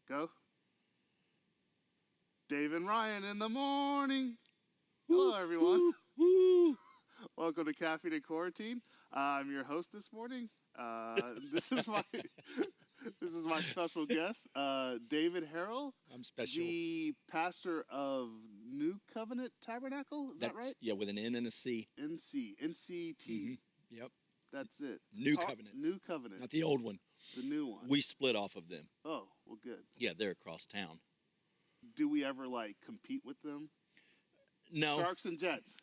Go. Dave and Ryan in the morning. Hello, everyone. Welcome to Caffeine and Quarantine. I'm your host this morning. This is my special guest, David Harrell. I'm special. The pastor of New Covenant Tabernacle. Is that right? Yeah, with an N and a C. NCT. Mm-hmm. Yep. That's it. New Covenant. New Covenant. Not the old one. The new one. We split off of them. Oh, well, good. Yeah, they're across town. Do we ever, compete with them? No. Sharks and Jets.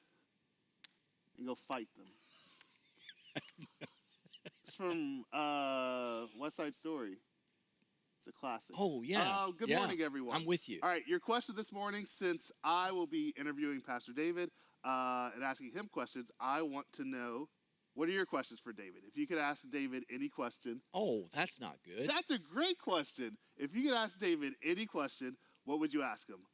And go fight them. It's from West Side Story. It's a classic. Oh, yeah. Good morning, everyone. I'm with you. All right, your question this morning, since I will be interviewing Pastor David and asking him questions, I want to know, what are your questions for David? If you could ask David any question. Oh, that's not good. That's a great question. If you could ask David any question, what would you ask him?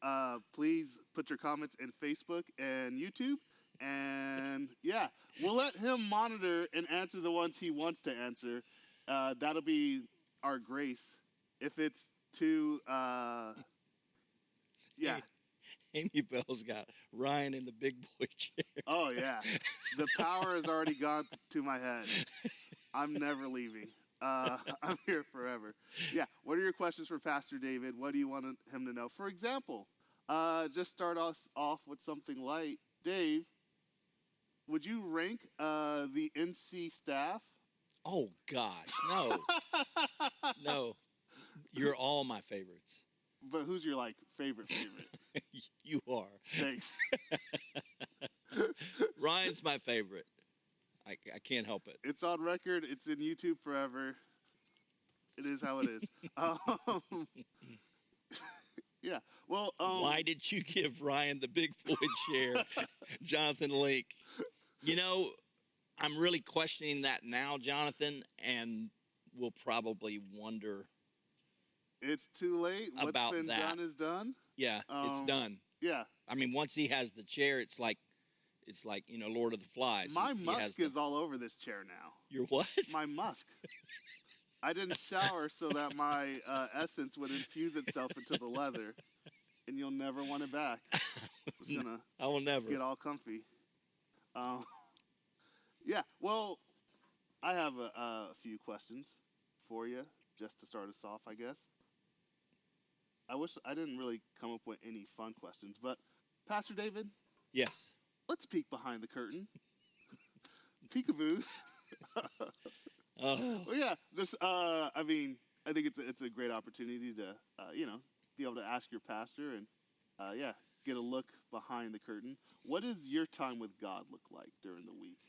Please put your comments in Facebook and YouTube. And, yeah, we'll let him monitor and answer the ones he wants to answer. That'll be our grace. If it's too, yeah. Amy Bell's got Ryan in the big boy chair. Oh, yeah. The power has already gone to my head. I'm never leaving. I'm here forever. Yeah. What are your questions for Pastor David? What do you want him to know? For example, just start us off with something light. Dave, would you rank the NC staff? Oh, God. No. No. You're all my favorites. But who's your, favorite? You are. Thanks. Ryan's my favorite. I can't help it. It's on record. It's in YouTube forever. It is how it is. Yeah. Well, why did you give Ryan the big boy chair, Jonathan Link? You know, I'm really questioning that now, Jonathan, and we'll probably wonder. It's too late. What's about been that. done is done. Yeah, it's done. Yeah. I mean, once he has the chair, it's like Lord of the Flies. My musk is all over this chair now. Your what? My musk. I didn't shower so that my essence would infuse itself into the leather, and you'll never want it back. I will never get all comfy. Yeah. Well, I have a few questions for you, just to start us off, I guess. I wish I didn't really come up with any fun questions, but Pastor David? Yes. Let's peek behind the curtain. Peekaboo. Well, yeah, I think it's a great opportunity to, be able to ask your pastor and, get a look behind the curtain. What does your time with God look like during the week?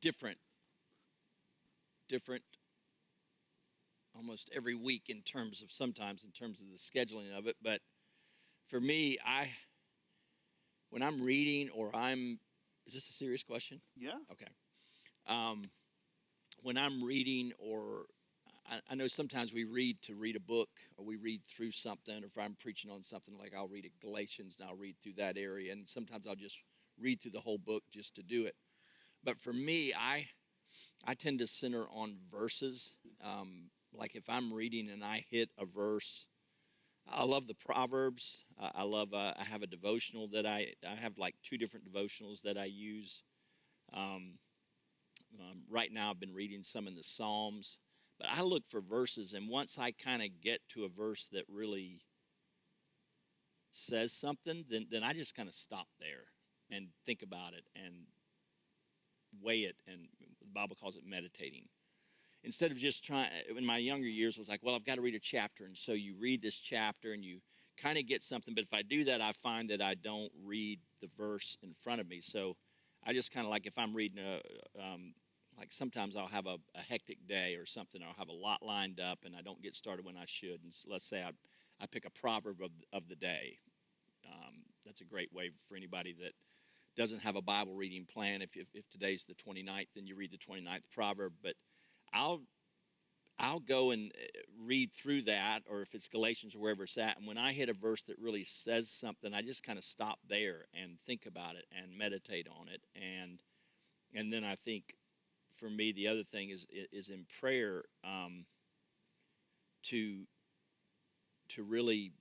Different almost every week sometimes in terms of the scheduling of it. But for me, when I'm reading is this a serious question? Yeah. Okay. When I'm reading I know sometimes we read to read a book or we read through something, or if I'm preaching on something, like I'll read Galatians and I'll read through that area, and sometimes I'll just read through the whole book just to do it. But for me, I tend to center on verses. Like if I'm reading and I hit a verse, I love the Proverbs. I have a devotional that I have two different devotionals that I use. Right now I've been reading some in the Psalms. But I look for verses, and once I kind of get to a verse that really says something, then I just kind of stop there and think about it and weigh it, and the Bible calls it meditating. Instead of just trying, in my younger years, I was like, well, I've got to read a chapter, and so you read this chapter and you kind of get something, but if I do that, I find that I don't read the verse in front of me. So I just kind of if I'm reading sometimes I'll have a hectic day or something, I'll have a lot lined up and I don't get started when I should. And so let's say I pick a proverb of the day. That's a great way for anybody that doesn't have a Bible reading plan. If today's the 29th, then you read the 29th proverb. But I'll go and read through that, or if it's Galatians or wherever it's at, and when I hit a verse that really says something, I just kind of stop there and think about it and meditate on it. And then I think, for me, the other thing is in prayer, to really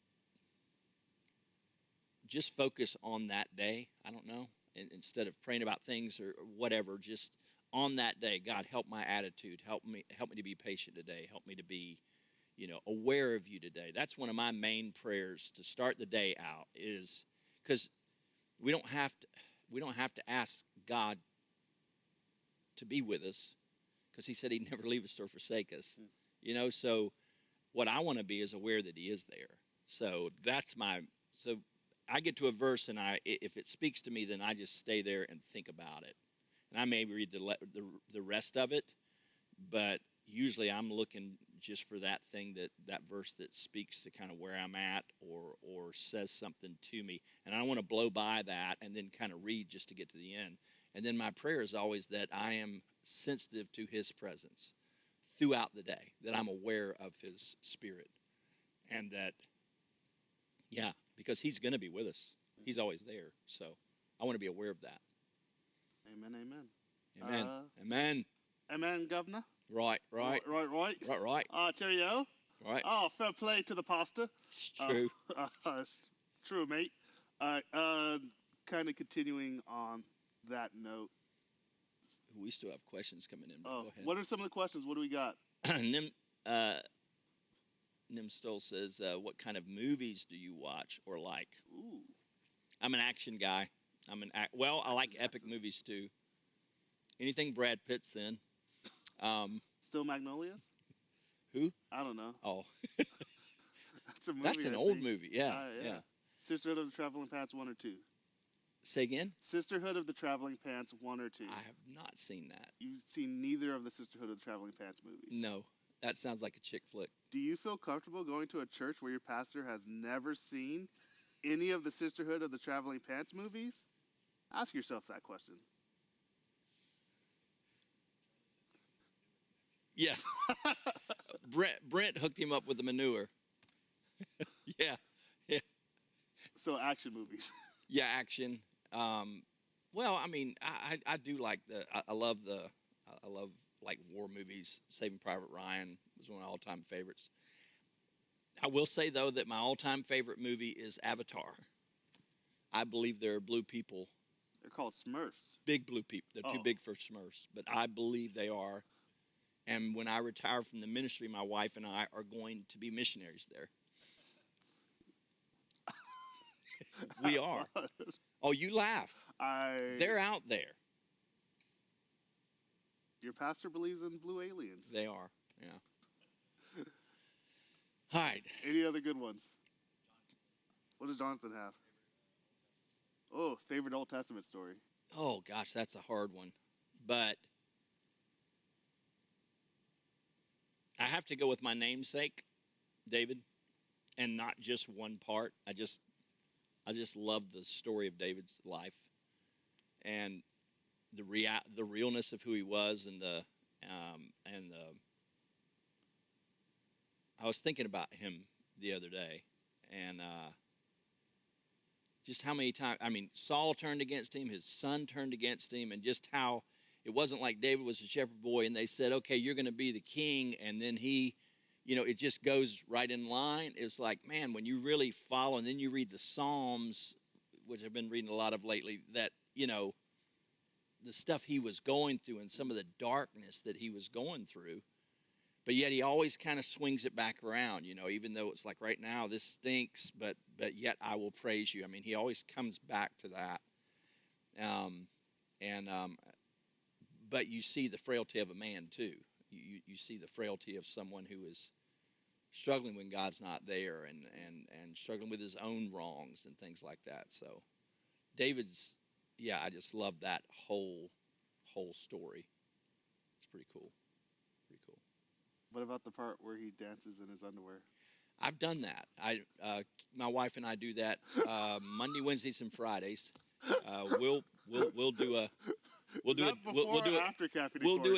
just focus on that day. I don't know, instead of praying about things or whatever, just on that day. God, help my attitude. Help me to be patient today. Help me to be, aware of you today. That's one of my main prayers to start the day out, is because we don't have to ask God to be with us, because he said he'd never leave us or forsake us. So what I want to be is aware that he is there. So so I get to a verse, and if it speaks to me, then I just stay there and think about it. And I may read the rest of it, but usually I'm looking just for that thing, that verse that speaks to kind of where I'm at, or says something to me. And I want to blow by that and then kind of read just to get to the end. And then my prayer is always that I am sensitive to his presence throughout the day, that I'm aware of his spirit, and that, because he's going to be with us. He's always there. So I want to be aware of that. Amen, amen. Amen. Amen. Amen, Governor. Right. Right. Cheerio. Right. Oh, fair play to the pastor. It's true. It's true, mate. Kind of continuing on that note. We still have questions coming in. Go ahead. What are some of the questions? What do we got? Nim Stoll says, what kind of movies do you watch or like? Ooh. I'm an action guy. I like epic movies too. Anything Brad Pitt's in. Still Magnolias? Who? I don't know. Oh. That's a movie. That's an old movie. Yeah. Sisterhood of the Traveling Pants 1 or 2. Say again? Sisterhood of the Traveling Pants 1 or 2. I have not seen that. You've seen neither of the Sisterhood of the Traveling Pants movies? No. That sounds like a chick flick. Do you feel comfortable going to a church where your pastor has never seen any of the Sisterhood of the Traveling Pants movies? Ask yourself that question. Yeah. Brent hooked him up with the manure. Yeah. So action movies. Yeah, action. Well, I mean, I do like I love like war movies. Saving Private Ryan was one of my all-time favorites. I will say, though, that my all-time favorite movie is Avatar. I believe there are blue people. They're called Smurfs. Big blue people. They're too big for Smurfs, but I believe they are. And when I retire from the ministry, my wife and I are going to be missionaries there. We are. Oh, you laugh. They're out there. Your pastor believes in blue aliens. They are, yeah. All right. Any other good ones? What does Jonathan have? Oh, favorite Old Testament story. Oh, gosh, that's a hard one. But I have to go with my namesake, David, and not just one part. I just love the story of David's life, and the realness of who he was, and I was thinking about him the other day, and just how many times, Saul turned against him, his son turned against him, and just how it wasn't like David was a shepherd boy and they said, okay, you're going to be the king, and then he, it just goes right in line. It's like, man, when you really follow, and then you read the Psalms, which I've been reading a lot of lately, that, the stuff he was going through and some of the darkness that he was going through, but yet he always kind of swings it back around, even though it's like right now this stinks, but yet I will praise you. He always comes back to that. But you see the frailty of a man too. You see the frailty of someone who is struggling when God's not there, and struggling with his own wrongs and things like that. So David's, I just love that whole story. It's pretty cool. What about the part where he dances in his underwear? I've done that. My wife and I do that Monday, Wednesdays, and Fridays. We'll do a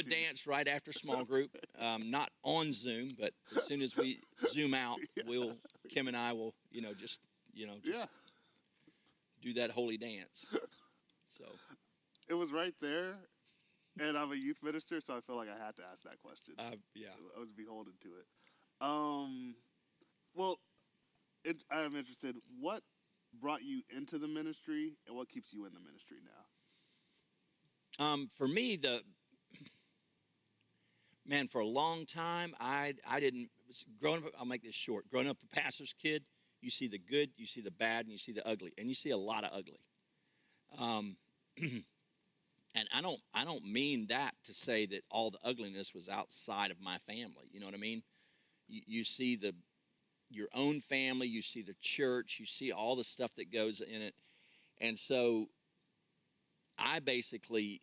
dance right after small group. Not on Zoom, but as soon as we zoom out, Kim and I will just do that holy dance. So it was right there And I'm a youth minister, so I feel like I had to ask that question. Yeah. I was beholden to it. Well, I'm interested. What brought you into the ministry, and what keeps you in the ministry now? For me, for a long time, I didn't, growing up, I'll make this short. Growing up a pastor's kid, you see the good, you see the bad, and you see the ugly. And you see a lot of ugly. And I don't mean that to say that all the ugliness was outside of my family. You know what I mean? You see your own family, you see the church, you see all the stuff that goes in it. And so I basically,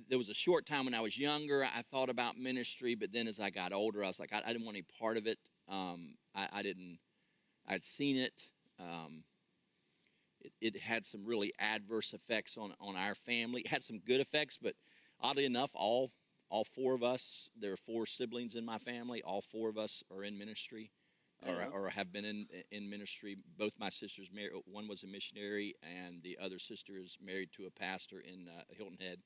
there was a short time when I was younger, I thought about ministry, but then as I got older, I was like, I didn't want any part of it. I'd seen it. It had some really adverse effects on our family. It had some good effects, but oddly enough, all four of us, there are 4 siblings in my family, all 4 of us are in ministry or have been in ministry. Both my sisters, one was a missionary, and the other sister is married to a pastor in Hilton Head.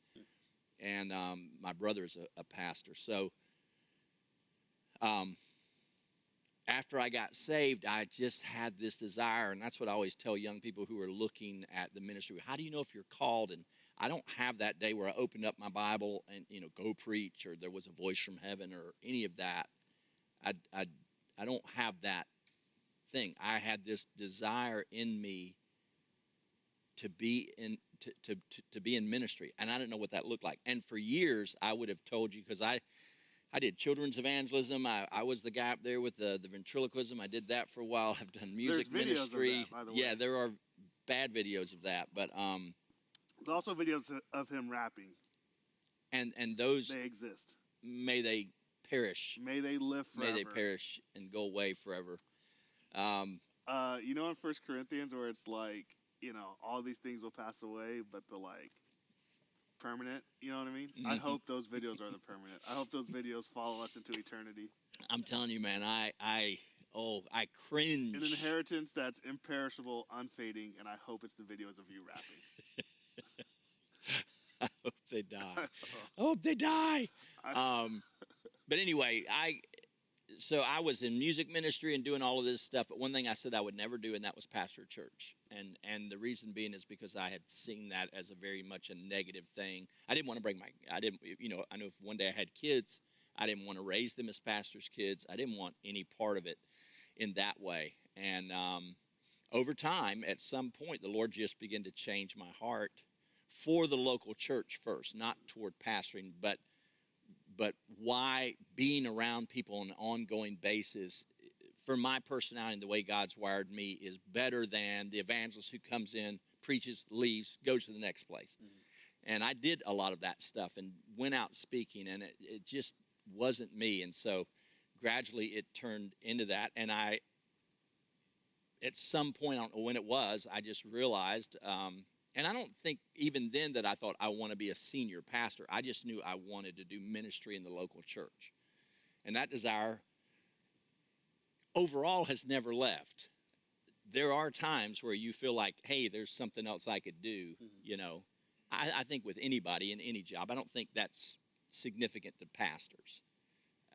And my brother is a pastor. So after I got saved, I just had this desire, and that's what I always tell young people who are looking at the ministry. How do you know if you're called? And I don't have that day where I opened up my Bible and, go preach, or there was a voice from heaven, or any of that. I don't have that thing. I had this desire in me to be in to be in ministry, and I didn't know what that looked like. And for years, I would have told you, because I did children's evangelism. I was the guy up there with the ventriloquism. I did that for a while. I've done music ministry. Of that, by the way. Yeah, there are bad videos of that, but there's also videos of him rapping. And those, they exist. May they perish. May they live forever. May they perish and go away forever. In 1 Corinthians, where it's like, all these things will pass away, but the permanent, you know what I mean? Mm-hmm. I hope those videos are the permanent. I hope those videos follow us into eternity. I'm telling you, man, I cringe. An inheritance that's imperishable, unfading, and I hope it's the videos of you rapping. I hope they die. I hope they die. But anyway, so I was in music ministry and doing all of this stuff, but one thing I said I would never do, and that was pastor a church. And the reason being is because I had seen that as a very much a negative thing. I didn't want to bring I know if one day I had kids, I didn't want to raise them as pastors' kids. I didn't want any part of it in that way. And over time, at some point, the Lord just began to change my heart for the local church first, not toward pastoring, but why being around people on an ongoing basis, for my personality and the way God's wired me, is better than the evangelist who comes in, preaches, leaves, goes to the next place. Mm-hmm. And I did a lot of that stuff and went out speaking, and it just wasn't me. And so gradually it turned into that. And at some point, I don't know when it was, I just realized, and I don't think even then that I thought I want to be a senior pastor. I just knew I wanted to do ministry in the local church. And that desire overall has never left. There are times where you feel like, hey, there's something else I could do, mm-hmm. I think with anybody in any job, I don't think that's significant to pastors.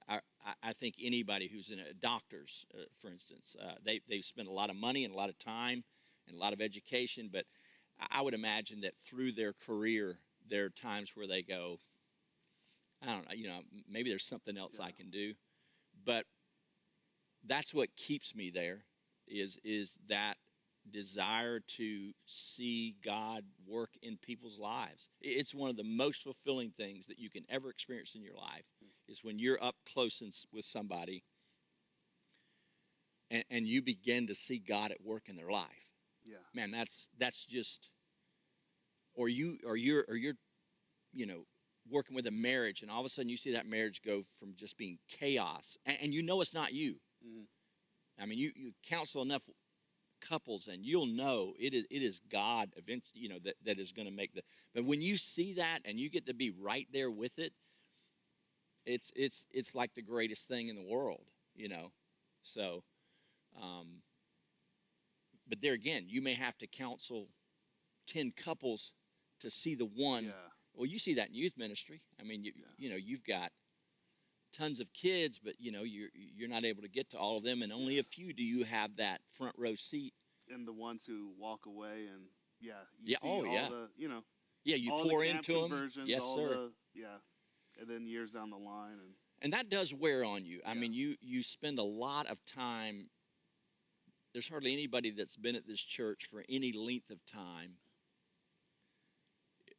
I think anybody who's in doctors, for instance, they've spent a lot of money and a lot of time and a lot of education, but I would imagine that through their career, there are times where they go, I don't know, maybe there's something else I can do. But that's what keeps me there is that desire to see God work in people's lives. It's one of the most fulfilling things that you can ever experience in your life is when you're up close with somebody and you begin to see God at work in their life. Yeah. Man, that's just, or you're working with a marriage, and all of a sudden you see that marriage go from just being chaos, and it's not you. Mm-hmm. I mean, you counsel enough couples, and you'll know it is God eventually, that is going to make but when you see that and you get to be right there with it, it's like the greatest thing in the world, So, but there again, you may have to counsel 10 couples to see the one. Yeah. Well, you see that in youth ministry. I mean, you know, you've got tons of kids, but you know, you're not able to get to all of them, and only a few do you have that front row seat. And the ones who walk away, and you Yeah, see oh, all yeah. the, you know, Yeah, you all pour the camp into them. conversions, Yes, all sir. and then years down the line, And that does wear on you. I Yeah. mean, you spend a lot of time. There's hardly anybody that's been at this church for any length of time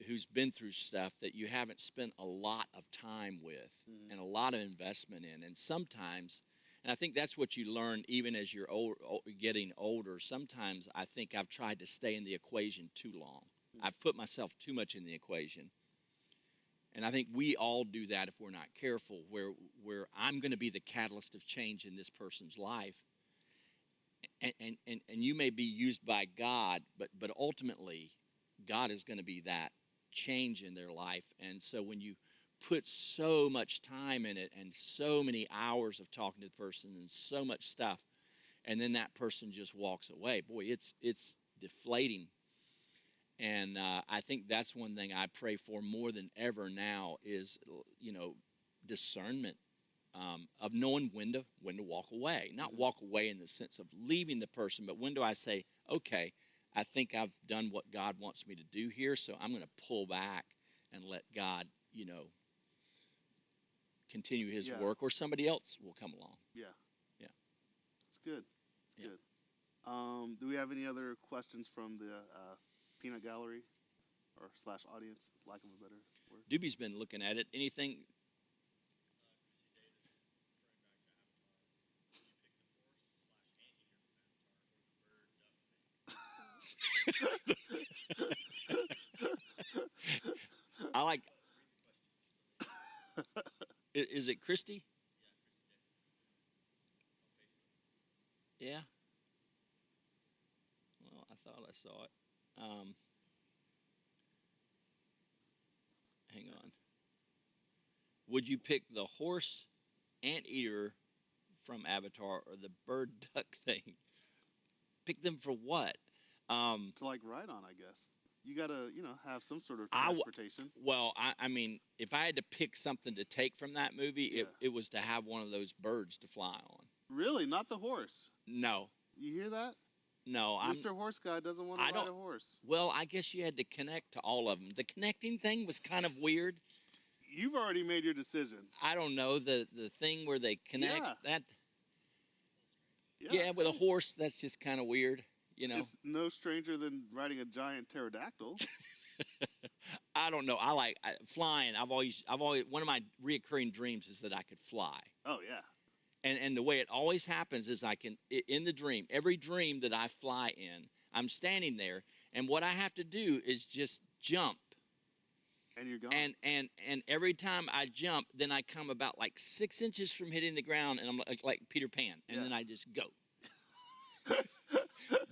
who's been through stuff that you haven't spent a lot of time with and a lot of investment in. And sometimes, and I think that's what you learn even as you're getting older, sometimes I think I've tried to stay in the equation too long. I've put myself too much in the equation. And I think we all do that if we're not careful, where I'm going to be the catalyst of change in this person's life. And you may be used by God, but ultimately, God is going to be that change in their life. And so when you put so much time in it and so many hours of talking to the person and so much stuff, and then that person just walks away, boy, it's deflating. And I think that's one thing I pray for more than ever now is, you know, discernment of knowing when to walk away. Not walk away in the sense of leaving the person, but when do I say, okay, I think I've done what God wants me to do here, so I'm going to pull back and let God, you know, continue his work, or somebody else will come along. Yeah. Yeah. It's good. It's good. Do we have any other questions from the peanut gallery or / audience, lack of a better word? Doobie's been looking at it. Anything? I like. Is it Christy? Yeah. Well, I thought I saw it. Hang on. Would you pick the horse anteater from Avatar or the bird duck thing? Pick them for what? To like ride on, I guess. You gotta, you know, have some sort of transportation. I mean, if I had to pick something to take from that movie, it was to have one of those birds to fly on. Really? Not the horse? No. You hear that? No. Mr. Horse Guy doesn't want to ride a horse. Well, I guess you had to connect to all of them. The connecting thing was kind of weird. You've already made your decision. I don't know. The thing where they connect, Yeah, with a horse, that's just kind of weird. You know, it's no stranger than riding a giant pterodactyl. I don't know. I like flying. I've always one of my reoccurring dreams is that I could fly. Oh yeah. And the way it always happens is I can in the dream, every dream that I fly in, I'm standing there, and what I have to do is just jump. And you're gone. And every time I jump, then I come about like 6 inches from hitting the ground, and I'm like Peter Pan, and then I just go.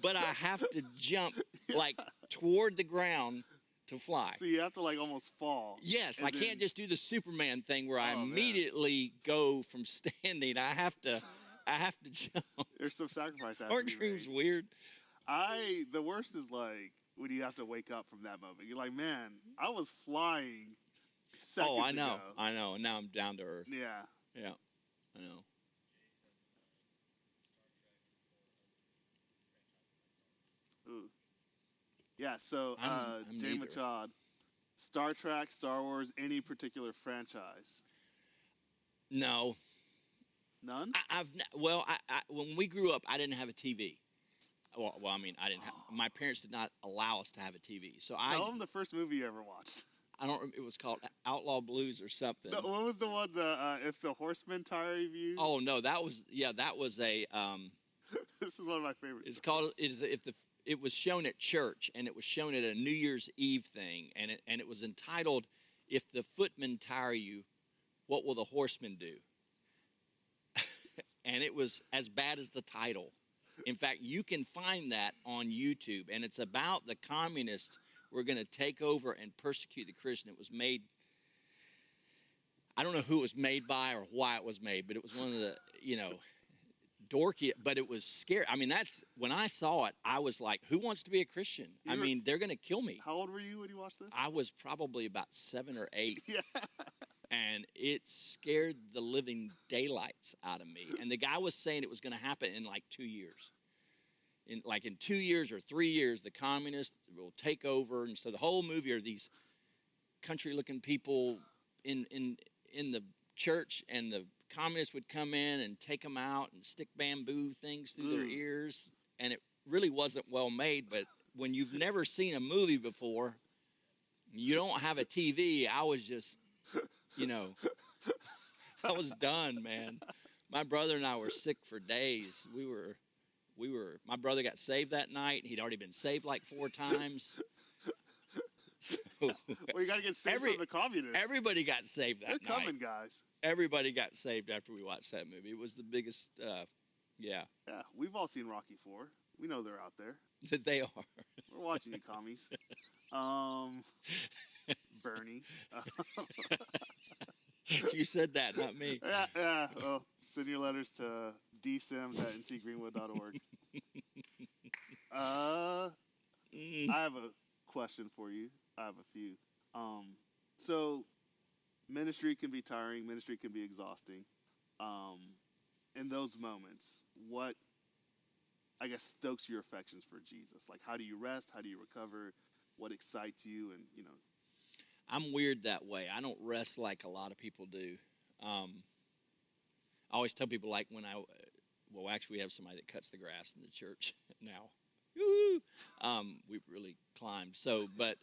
But I have to jump like toward the ground to fly. So you have to like almost fall. Yes, I can't just do the Superman thing where I immediately go from standing. I have to jump. There's some sacrifice. Aren't dreams weird? The worst is like when you have to wake up from that moment. You're like, man, I was flying seconds I know. ago. I know. Now I'm down to earth. Yeah. Yeah, I know. Ooh. Yeah, so I'm Jay neither. Machad, Star Trek, Star Wars, any particular franchise? No. None? When we grew up, I didn't have a TV. Well, I mean, I didn't have, my parents did not allow us to have a TV. So Tell them the first movie you ever watched. I don't. It was called Outlaw Blues or something. No, what was the one? If the Horsemen tire you. Oh no, that was a. This is one of my favorites. It's called It was shown at church, and it was shown at a New Year's Eve thing, and it was entitled, "If the Footmen Tire You, What Will the Horsemen Do?" And it was as bad as the title. In fact, you can find that on YouTube, and it's about the communists who are going to take over and persecute the Christian. It was made. I don't know who it was made by or why it was made, but it was one of the dorky, but it was scary. I mean, that's when I saw it, I was like, who wants to be a Christian? I mean, they're going to kill me. How old were you when you watched this? I was probably about 7 or 8. Yeah. And it scared the living daylights out of me. And the guy was saying it was going to happen in like 2 years. In 2 years or 3 years, the communists will take over. And so the whole movie are these country-looking people in the church, and the communists would come in and take them out and stick bamboo things through their ears. And it really wasn't well made. But when you've never seen a movie before, you don't have a TV, I was just... I was done, man. My brother and I were sick for days. My brother got saved that night. He'd already been saved like 4 times. So, well, you got to get saved from the communists. Everybody got saved that night. They're coming, guys. Everybody got saved after we watched that movie. It was the biggest, yeah. Yeah, we've all seen Rocky 4. We know they're out there. They are. We're watching you, commies. Bernie. You said that, not me. Yeah. Well, send your letters to dsims@ncgreenwood.org. I have a question for you. I have a few. So, ministry can be tiring. Ministry can be exhausting. In those moments, what, I guess, stokes your affections for Jesus? Like, how do you rest? How do you recover? What excites you? And, I'm weird that way. I don't rest like a lot of people do. I always tell people, like, actually we have somebody that cuts the grass in the church now. Woo! We've really climbed. So, but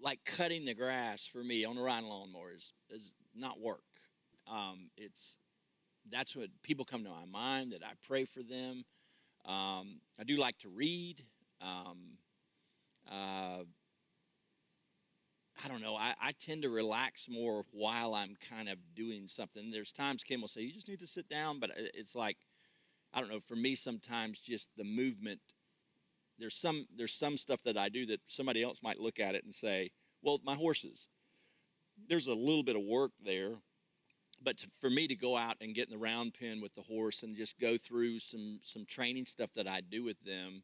like cutting the grass for me on a riding lawnmower is not work. That's what people come to my mind, that I pray for them. I do like to read. I don't know. I tend to relax more while I'm kind of doing something. There's times Kim will say, you just need to sit down. But it's like, I don't know, for me sometimes just the movement, there's some stuff that I do that somebody else might look at it and say, well, my horses, there's a little bit of work there. But for me to go out and get in the round pen with the horse and just go through some training stuff that I do with them,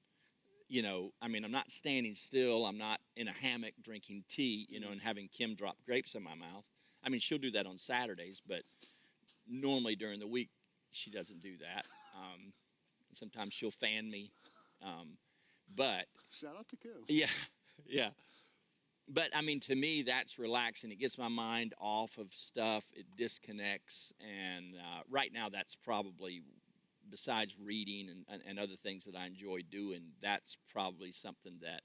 I mean, I'm not standing still. I'm not in a hammock drinking tea, and having Kim drop grapes in my mouth. I mean, she'll do that on Saturdays, but normally during the week, she doesn't do that. Sometimes she'll fan me. But shout out to Kim. Yeah. But, I mean, to me, that's relaxing. It gets my mind off of stuff. It disconnects. And right now, that's probably, besides reading and other things that I enjoy doing, that's probably something that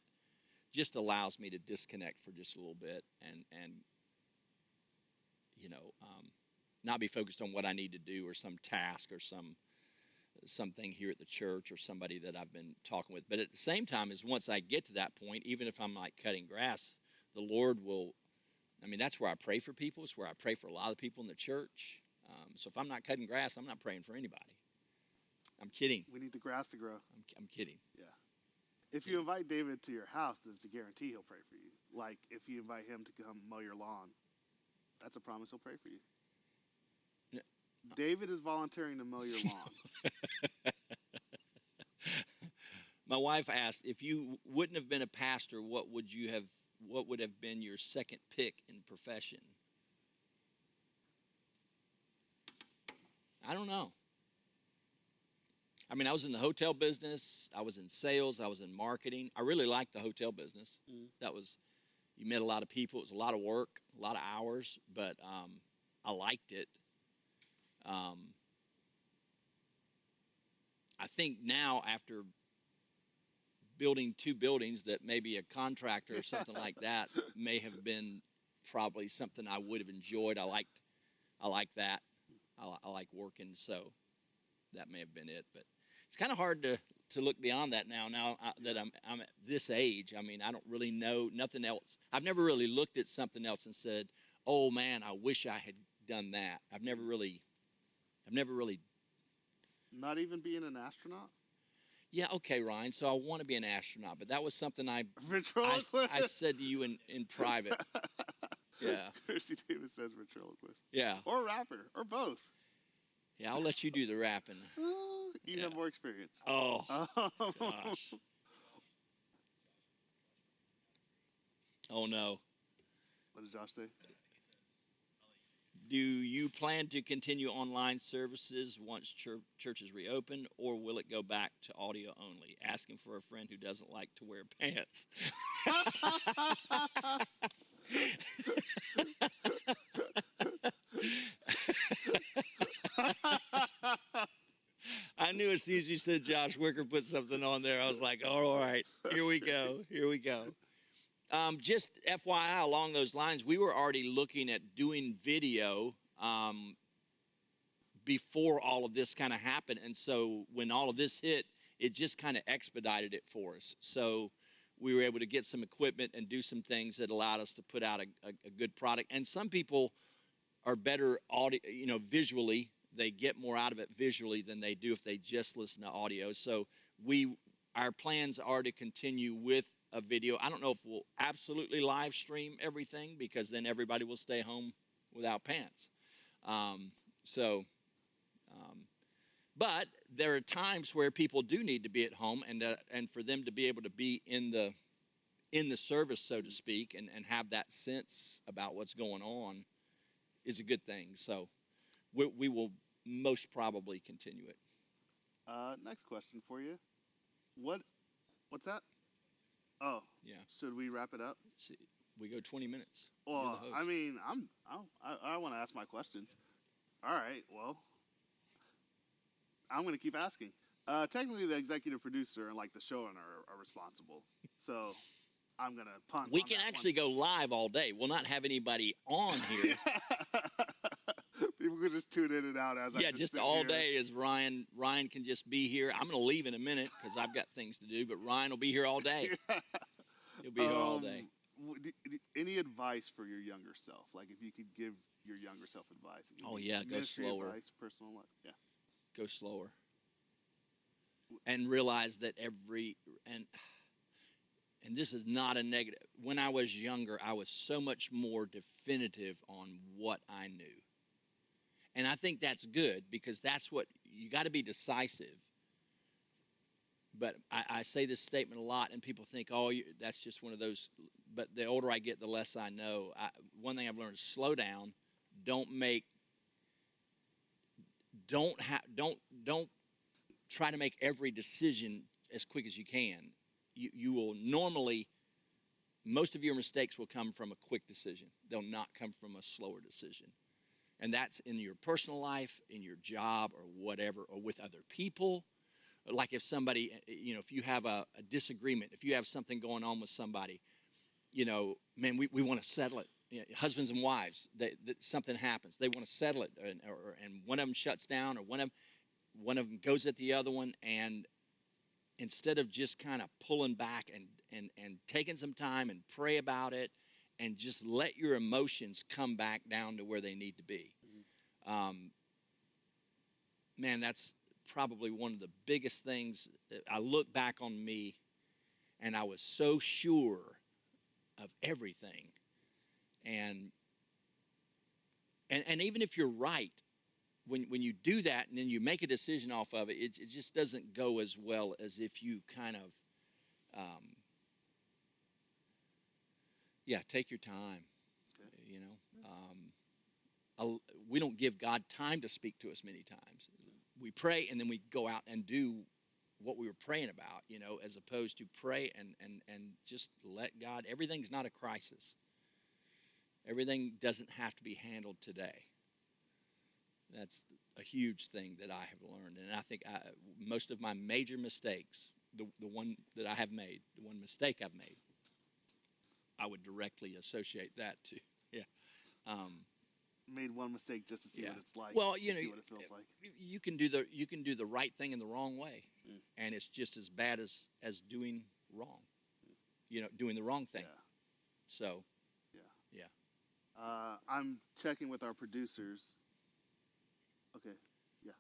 just allows me to disconnect for just a little bit and not be focused on what I need to do or some task or something here at the church or somebody that I've been talking with. But at the same time, is once I get to that point, even if I'm like cutting grass, the Lord will, that's where I pray for people. It's where I pray for a lot of people in the church. So if I'm not cutting grass, I'm not praying for anybody. I'm kidding. We need the grass to grow. I'm kidding. Yeah. If you invite David to your house, then it's a guarantee he'll pray for you. Like if you invite him to come mow your lawn, that's a promise he'll pray for you. No. David is volunteering to mow your lawn. My wife asked, if you wouldn't have been a pastor, what would have been your second pick in profession? I don't know. I was in the hotel business. I was in sales. I was in marketing. I really liked the hotel business. You met a lot of people. It was a lot of work, a lot of hours, but I liked it. I think now, after building 2 buildings, that maybe a contractor or something like that may have been probably something I would have enjoyed. I like that. I like working, so that may have been it. But it's kind of hard to look beyond that now that I'm at this age. I don't really know nothing else. I've never really looked at something else and said, oh man, I wish I had done that. I've never really. Not even being an astronaut? Yeah, okay, Ryan. So I want to be an astronaut, but that was something I said to you in private. Yeah. Christy Davis says ventriloquist. Yeah. Or rapper, or both. Yeah, I'll let you do the rapping. You have more experience. Oh, gosh. Oh, no. What did Josh say? Do you plan to continue online services once churches reopen, or will it go back to audio only? Asking for a friend who doesn't like to wear pants. I knew as soon as you said Josh Wicker put something on there, I was like, oh, all right, here we go. Just FYI, along those lines, we were already looking at doing video before all of this kind of happened. And so when all of this hit, it just kind of expedited it for us. So we were able to get some equipment and do some things that allowed us to put out a good product. And some people are better audio, visually. They get more out of it visually than they do if they just listen to audio. So our plans are to continue with a video. I don't know if we'll absolutely live stream everything, because then everybody will stay home without pants. But there are times where people do need to be at home, and for them to be able to be in the service, so to speak, and have that sense about what's going on is a good thing. So we will most probably continue it. Next question for you. What's that? Oh, yeah. Should we wrap it up? See, we go 20 minutes. Well, I mean, I want to ask my questions. All right. Well, I'm going to keep asking. Technically, the executive producer and the showrunner are responsible. So I'm going to punt. We can actually go live all day. We'll not have anybody on here. People could just tune in and out as I just all day as Ryan can just be here. I'm going to leave in a minute because I've got things to do, but Ryan will be here all day. He'll be here all day. Any advice for your younger self? Like if you could give your younger self advice. Go slower. Advice, personal life. Yeah. Go slower. And realize that and this is not a negative. When I was younger, I was so much more definitive on what I knew. And I think that's good, because that's what you got to be decisive. But I say this statement a lot, and people think, that's just one of those. But the older I get, the less I know. One thing I've learned is slow down. Don't try to make every decision as quick as you can. You will normally, most of your mistakes will come from a quick decision. They'll not come from a slower decision. And that's in your personal life, in your job, or whatever, or with other people. Like if somebody, if you have a disagreement, if you have something going on with somebody, man, we want to settle it. Husbands and wives, something happens. They want to settle it, and one of them shuts down, or one of them goes at the other one, and instead of just kind of pulling back and taking some time and pray about it, and just let your emotions come back down to where they need to be. Man, that's probably one of the biggest things. I look back on me, and I was so sure of everything. And even if you're right, when you do that and then you make a decision off of it, it just doesn't go as well as if you kind of, take your time. Okay. We don't give God time to speak to us many times. We pray and then we go out and do what we were praying about, as opposed to pray and just let God. Everything's not a crisis. Everything doesn't have to be handled today. That's a huge thing that I have learned. And I think most of my major mistakes, the one that I have made, the one mistake I've made, I would directly associate that to. Made one mistake just to see what it's like. Well, see what it feels like. You can do the right thing in the wrong way, and it's just as bad as doing wrong. Doing the wrong thing. Yeah. So. Yeah. I'm checking with our producers. Okay. Yeah.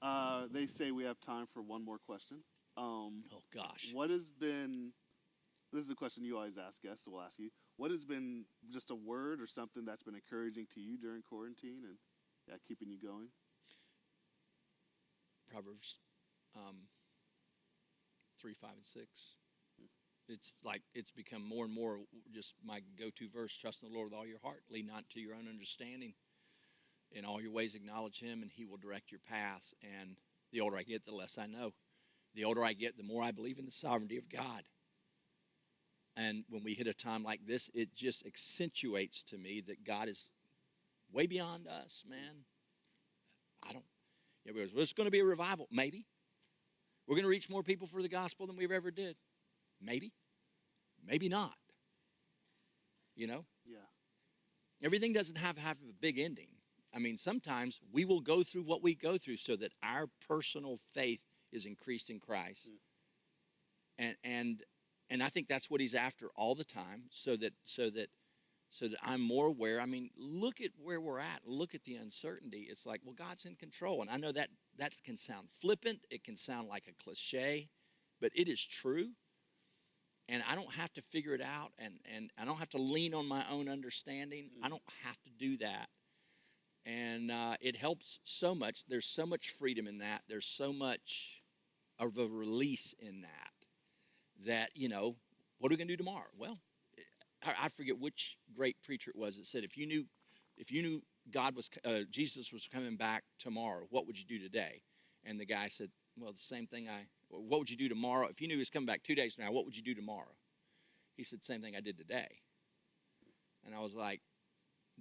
All right. They say we have time for one more question. Oh gosh. What has been? This is a question you always ask guests, so we'll ask you. What has been just a word or something that's been encouraging to you during quarantine and keeping you going? Proverbs 3, 5, and 6. It's like it's become more and more just my go-to verse. Trust in the Lord with all your heart. Lean not to your own understanding. In all your ways acknowledge him, and he will direct your paths. And the older I get, the less I know. The older I get, the more I believe in the sovereignty of God. And when we hit a time like this, it just accentuates to me that God is way beyond us, man. Everybody goes, well, it's going to be a revival. Maybe. We're going to reach more people for the gospel than we've ever did. Maybe. Maybe not. You know? Yeah. Everything doesn't have a big ending. I mean, sometimes we will go through what we go through so that our personal faith is increased in Christ. And I think that's what he's after all the time, so that I'm more aware. I mean, look at where we're at. Look at the uncertainty. It's like, well, God's in control. And I know that can sound flippant. It can sound like a cliche, but it is true. And I don't have to figure it out, and I don't have to lean on my own understanding. I don't have to do that. And it helps so much. There's so much freedom in that. There's so much of a release in that, you know, what are we going to do tomorrow? Well, I forget which great preacher it was that said, if you knew Jesus was coming back tomorrow, what would you do today? And the guy said, well, the same thing what would you do tomorrow? If you knew he was coming back 2 days from now, what would you do tomorrow? He said, same thing I did today. And I was like,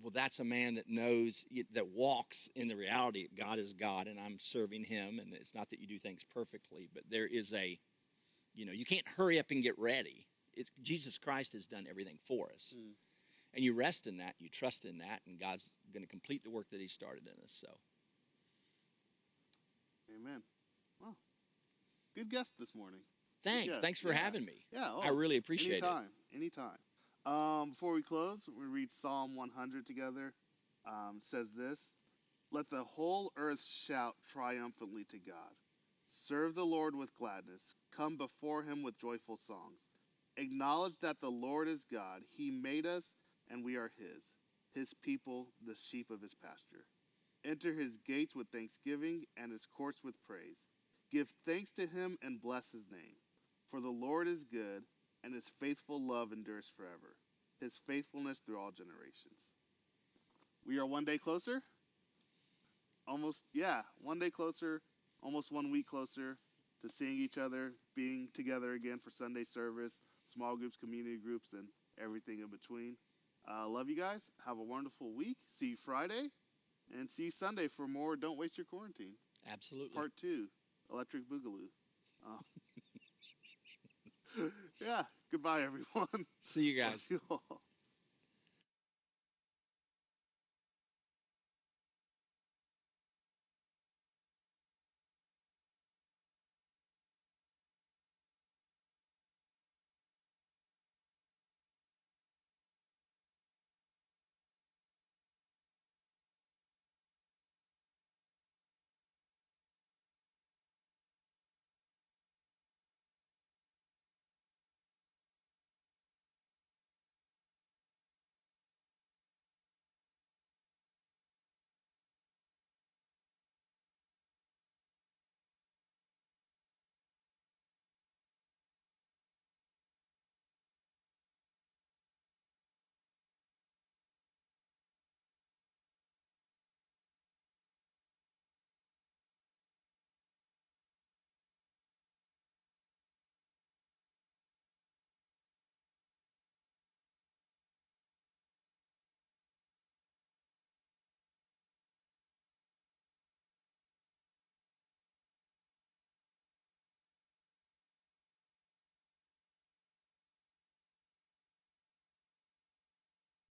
well, that's a man that knows, that walks in the reality that God is God and I'm serving him. And it's not that you do things perfectly, but there is you can't hurry up and get ready. Jesus Christ has done everything for us. And you rest in that, you trust in that, and God's going to complete the work that he started in us. So, amen. Well, good guest this morning. Thanks for having me. Yeah, I really appreciate it. Anytime. Before we close, we read Psalm 100 together. It says this: let the whole earth shout triumphantly to God. Serve the Lord with gladness. Come before him with joyful songs. Acknowledge that the Lord is God. He made us, and we are his people, the sheep of his pasture. Enter his gates with thanksgiving and his courts with praise. Give thanks to him and bless his name. For the Lord is good, and his faithful love endures forever. His faithfulness through all generations. We are one day closer. One day closer. Almost 1 week closer to seeing each other, being together again for Sunday service, small groups, community groups, and everything in between. Love you guys. Have a wonderful week. See you Friday, and see you Sunday for more Don't Waste Your Quarantine. Absolutely. Part 2, Electric Boogaloo. Yeah, goodbye, everyone. See you guys. Love you all.